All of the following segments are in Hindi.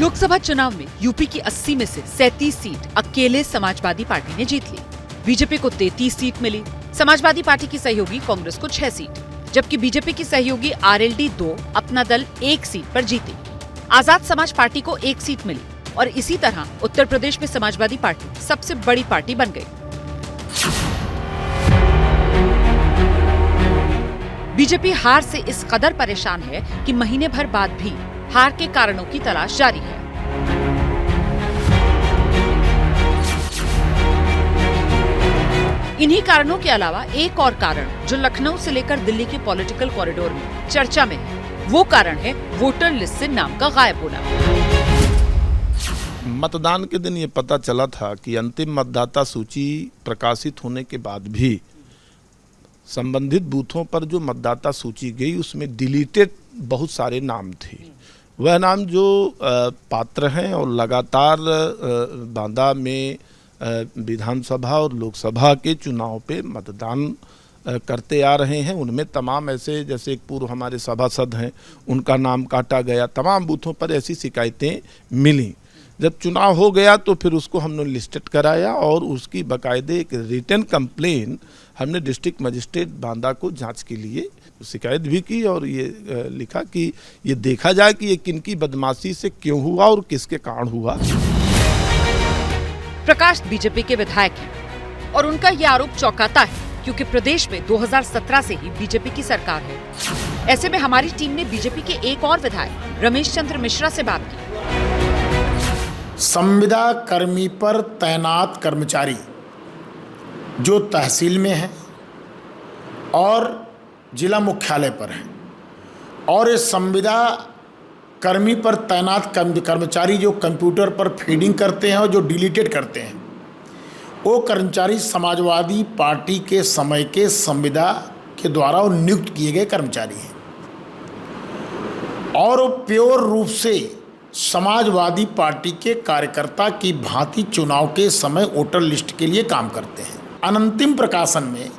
लोकसभा चुनाव में यूपी की 80 में से 37 सीट अकेले समाजवादी पार्टी ने जीत ली। बीजेपी को 33 सीट मिली। समाजवादी पार्टी की सहयोगी कांग्रेस को 6 सीट, जबकि बीजेपी की सहयोगी आरएलडी 2 अपना दल 1 सीट पर जीती। आजाद समाज पार्टी को 1 सीट मिली और इसी तरह उत्तर प्रदेश में समाजवादी पार्टी सबसे बड़ी पार्टी बन गई। बीजेपी हार से इस कदर परेशान है कि महीने भर बाद भी हार के कारणों की तलाश जारी है। इन्हीं कारणों के अलावा एक और कारण जो लखनऊ से लेकर दिल्ली के पॉलिटिकल कॉरिडोर में चर्चा में है, वो कारण है वोटर लिस्ट से नाम का गायब होना। मतदान के दिन ये पता चला था कि अंतिम मतदाता सूची प्रकाशित होने के बाद भी संबंधित बूथों पर जो मतदाता सूची गई उसमें डिलीटेड बहुत सारे नाम थे। वह नाम जो पात्र हैं और लगातार बांदा में विधानसभा और लोकसभा के चुनाव पे मतदान करते आ रहे हैं, उनमें तमाम ऐसे, जैसे एक पूर्व हमारे सभासद हैं उनका नाम काटा गया, तमाम बूथों पर ऐसी शिकायतें मिली। जब चुनाव हो गया तो फिर उसको हमने लिस्टेड कराया और उसकी बाकायदे एक रिटन कंप्लेन हमने डिस्ट्रिक्ट मजिस्ट्रेट बांदा को जांच के लिए शिकायत भी की और ये लिखा कि ये देखा जाए कि ये किनकी बदमाशी से क्यों हुआ और किसके कारण हुआ। प्रकाश बीजेपी के विधायक हैं और उनका ये आरोप चौंकाता है क्योंकि प्रदेश में 2017 से ही बीजेपी की सरकार है। ऐसे में हमारी टीम ने बीजेपी के एक और विधायक रमेश चंद्र मिश्रा से बात की। संविदा कर्मी पर तैनात कर्मचारी जो तहसील में है और जिला मुख्यालय पर है, और इस संविदा कर्मी पर तैनात कर्मचारी जो कंप्यूटर पर फीडिंग करते हैं और जो डिलीटेड करते हैं, वो कर्मचारी समाजवादी पार्टी के समय के संविदा के द्वारा वो नियुक्त किए गए कर्मचारी हैं और वो प्योर रूप से समाजवादी पार्टी के कार्यकर्ता की भांति चुनाव के समय वोटर लिस्ट के लिए काम करते हैं। अनंतिम प्रकाशन में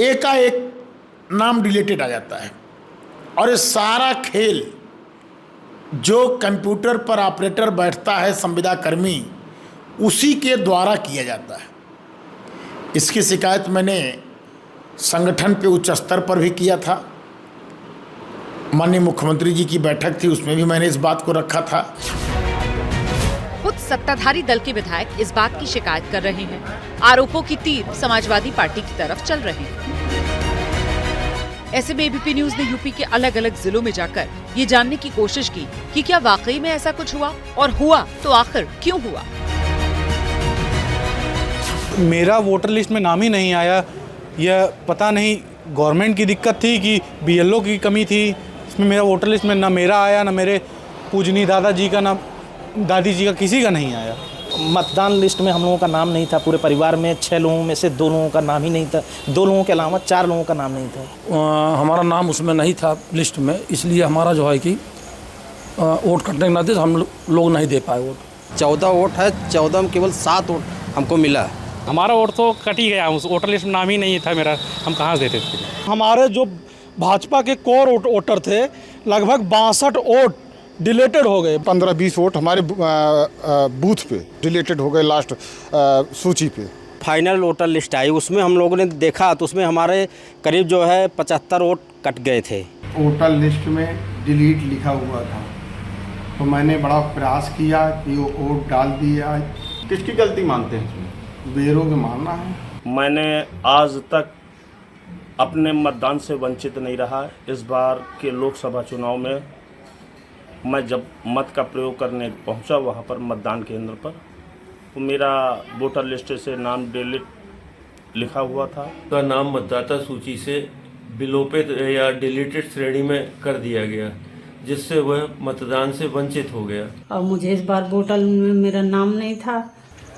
एकाएक नाम डिलीटेड आ जाता है और ये सारा खेल जो कंप्यूटर पर ऑपरेटर बैठता है संविदा कर्मी, उसी के द्वारा किया जाता है। इसकी शिकायत मैंने संगठन पे उच्च स्तर पर भी किया था। माननीय मुख्यमंत्री जी की बैठक थी, उसमें भी मैंने इस बात को रखा था। खुद सत्ताधारी दल के विधायक इस बात की शिकायत कर रहे हैं। आरोपों की तीर समाजवादी पार्टी की तरफ चल रहे हैं। ऐसे में एबीपी न्यूज ने यूपी के अलग अलग जिलों में जाकर ये जानने की कोशिश की कि क्या वाकई में ऐसा कुछ हुआ, और हुआ तो आखिर क्यों हुआ। मेरा वोटर लिस्ट में नाम ही नहीं आया, यह पता नहीं गवर्नमेंट की दिक्कत थी कि बीएलओ की कमी थी। इसमें मेरा वोटर लिस्ट में ना मेरा आया, ना मेरे पूजनी दादाजी का, ना दादी जी का, किसी का नहीं आया। मतदान लिस्ट में हम लोगों का नाम नहीं था। पूरे परिवार में 6 लोगों में से 2 लोगों का नाम ही नहीं था। 2 लोगों के अलावा 4 लोगों का नाम नहीं था। हमारा नाम उसमें नहीं था लिस्ट में, इसलिए हमारा जो है कि वोट कटने के नाते हम लोग नहीं दे पाए वोट। 14 वोट है, 14 में केवल 7 वोट हमको मिला। हमारा वोट तो कट ही गया, उस वोटर लिस्ट में नाम ही नहीं था मेरा, हम कहाँ से देते थे। हमारे जो भाजपा के कोर वोटर थे, लगभग 62 वोट डिलीटेड हो गए। 15-20 वोट हमारे बूथ पे डिलीटेड हो गए लास्ट सूची पे। फाइनल वोटर लिस्ट आई, उसमें हम लोगों ने देखा तो उसमें हमारे करीब जो है 75 वोट कट गए थे। वोटर लिस्ट में डिलीट लिखा हुआ था, तो मैंने बड़ा प्रयास किया कि वो वोट डाल दिया। किसकी गलती मानते हैं? बेरों के मानना है। मैंने आज तक अपने मतदान से वंचित नहीं रहा। इस बार के लोकसभा चुनाव में मैं जब मत का प्रयोग करने पहुंचा वहां पर मतदान केंद्र पर, तो मेरा वोटर लिस्ट से नाम डिलीट लिखा हुआ था। का नाम मतदाता सूची से विलोपित या डिलीटेड श्रेणी में कर दिया गया, जिससे वह मतदान से वंचित हो गया। और मुझे इस बार वोटर में मेरा नाम नहीं था।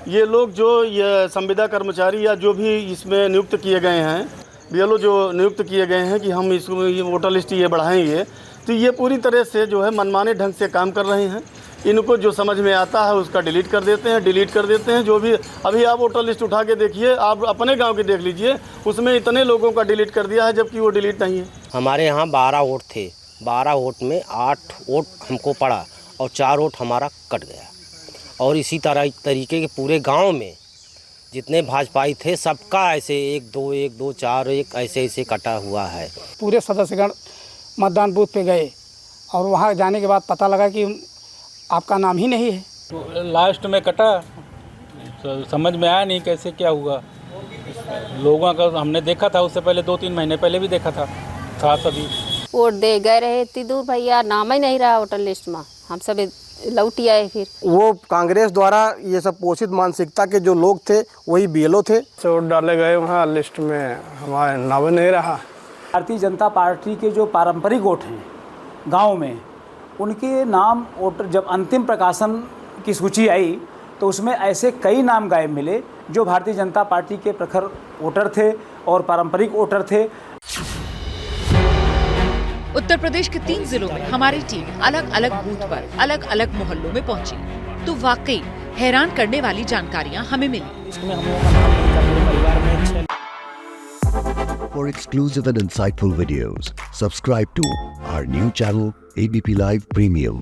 ये लोग जो ये संविदा कर्मचारी या जो भी इसमें नियुक्त किए गए हैं, बीएलओ जो नियुक्त किए गए हैं कि हम इसको ये वोटर लिस्ट ये बढ़ाएंगे, तो ये पूरी तरह से जो है मनमाने ढंग से काम कर रहे हैं। इनको जो समझ में आता है उसका डिलीट कर देते हैं। जो भी अभी आप वोटर लिस्ट उठा के देखिए, आप अपने गांव की देख लीजिए, उसमें इतने लोगों का डिलीट कर दिया है जबकि वो डिलीट नहीं है। हमारे यहाँ 12 वोट थे, 12 वोट में 8 वोट हमको पड़ा और 4 वोट हमारा कट गया। और इसी तरह तरीके के पूरे गांव में जितने भाजपाई थे सबका ऐसे 1 2 4 1 ऐसे ऐसे कटा हुआ है। पूरे सदस्यगण मतदान बूथ पे गए और वहाँ जाने के बाद पता लगा कि आपका नाम ही नहीं है। तो लास्ट में कटा, समझ में आया नहीं कैसे क्या हुआ। लोगों का हमने देखा था, उससे पहले 2-3 महीने पहले भी देखा था सभी वोट दे गए रहे इतनी दूर, भैया नाम ही नहीं रहा वोटर लिस्ट में, हम सब लौटी आए। फिर वो कांग्रेस द्वारा ये सब पोषित मानसिकता के जो लोग थे वही बीएलओ थे। वोट डाले गए वहाँ लिस्ट में हमारा नाम नहीं रहा। भारतीय जनता पार्टी के जो पारंपरिक वोट हैं गांव में, उनके नाम वोटर जब अंतिम प्रकाशन की सूची आई तो उसमें ऐसे कई नाम गायब मिले जो भारतीय जनता पार्टी के प्रखर वोटर थे और पारंपरिक वोटर थे। उत्तर प्रदेश के 3 जिलों में हमारी टीम अलग अलग बूथ पर अलग अलग मोहल्लों में पहुंची तो वाकई हैरान करने वाली जानकारियां हमें मिली। इसमें हम लोगों का नाम नहीं था, पूरे परिवार में 6। For exclusive and insightful videos, subscribe to our new channel ABP Live Premium.